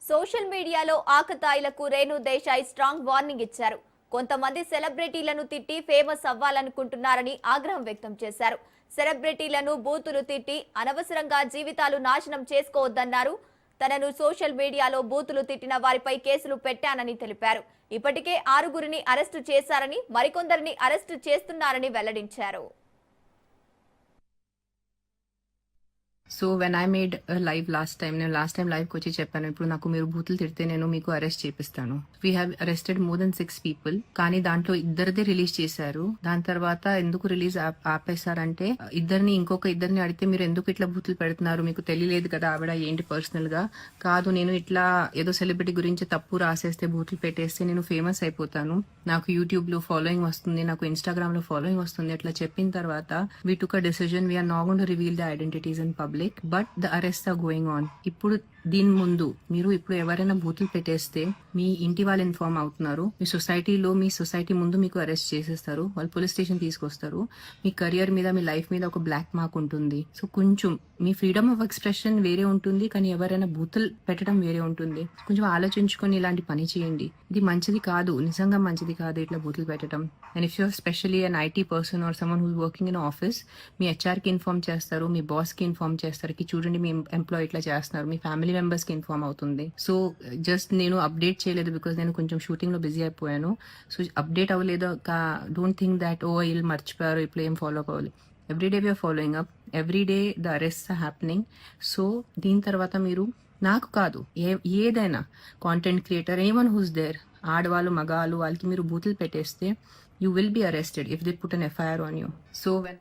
Social మీడియాలో ఆకతాయిలకు Renu Desai strong warning ఇచ్చారు. కొంతమంది సెలబ్రిటీలను తిట్టి ఫేమస్ అవ్వాలనుకుంటున్నారని ఆగ్రహం వ్యక్తం చేశారు. సెలబ్రిటీలను బూతులు తిట్టి అనవసరంగా జీవితాలు నాశనం చేసుకోవద్దన్నారు. తనను సోషల్ మీడియాలో బూతులు తిట్టిన వారిపై కేసులు పెట్టానని తెలిపారు. ఇప్పటికే 6గురిని అరెస్టు చేశారని, మరికొందరిని అరెస్టు చేస్తున్నారని వెల్లడించారు. So when I made live last time, నేను లాస్ట్ టైం లైవ్కి వచ్చి చెప్పాను, ఇప్పుడు నాకు మీరు బూతులు తిడితే నేను మీకు అరెస్ట్ చేపిస్తాను. We have arrested more than 6 people. కానీ దాంట్లో ఇద్దరిదే రిలీజ్ చేశారు. దాని తర్వాత ఎందుకు రిలీజ్ ఆపేశారంటే, ఇంకొక ఇద్దరిని అడిగితే మీరు ఎందుకు ఇట్లా బూతులు పెడుతున్నారు, మీకు తెలియలేదు కదా ఆవిడ ఏంటి పర్సనల్ గా కాదు, నేను ఇట్లా ఏదో సెలబ్రిటీ గురించి తప్పు రాసేస్తే బూతులు పెట్టేస్తే నేను ఫేమస్ అయిపోతాను, నాకు యూట్యూబ్ లో ఫాలోయింగ్ వస్తుంది, నాకు ఇన్స్టాగ్రామ్ లో ఫాలోయింగ్ వస్తుంది, అట్లా చెప్పిన తర్వాత we took a decision, we are not going to reveal the identities in public, but the arrests are going on. ఇప్పుడు దీని ముందు మీరు ఇప్పుడు ఎవరైనా బూతులు పెట్టేస్తే మీ ఇంటి వాళ్ళు ఇన్ఫార్మ్ అవుతున్నారు, మీ సొసైటీ ముందు మీకు అరెస్ట్ చేసేస్తారు, వాళ్ళు పోలీస్ స్టేషన్ తీసుకొస్తారు, మీ కెరియర్ మీద మీ లైఫ్ మీద ఒక బ్లాక్ మార్క్ ఉంటుంది. సో కొంచెం మీ ఫ్రీడమ్ ఆఫ్ ఎక్స్ప్రెషన్ వేరే ఉంటుంది, కానీ ఎవరైనా బూతులు పెట్టడం వేరే ఉంటుంది. కొంచెం ఆలోచించుకొని ఇలాంటి పని చేయండి. ఇది మంచిది కాదు, నిజంగా మంచిది కాదు ఇట్లా బూతులు పెట్టడం. And if your specially an IT person or someone who's working in office, మీ హెచ్ఆర్ కి ఇన్ఫార్మ్ చేస్తారు, మీ బాస్ కి ఇన్ఫార్మ్ చేస్తారు కి చూడండి మీ ఎంప్లాయీ ఇట్లా చేస్తున్నారు, మీ ఫ్యామిలీ మెంబర్స్ కి ఇన్ఫార్మ్ అవుతుంది. సో జస్ట్ నేను అప్డేట్ చేయలేదు బికాస్ నేను కొంచెం షూటింగ్ లో బిజీ అయిపోయాను. సో అప్డేట్ అవ్వలేదు, డోంట్ థింక్ దాట్ ఓ వీళ్ళు మర్చిపోయారు ఇప్పుడు ఏం ఫాలో అవ్వాలి. Everyday we are following up, everyday the arrest are happening. So దీని తర్వాత మీరు నాకు కాదు ఏదైనా content creator anyone who's there, ఆడవాళ్ళు మగాళ్ళు వాళ్ళకి మీరు బూతులు పెట్టేస్తే you will be arrested if they put an FIR on you. So when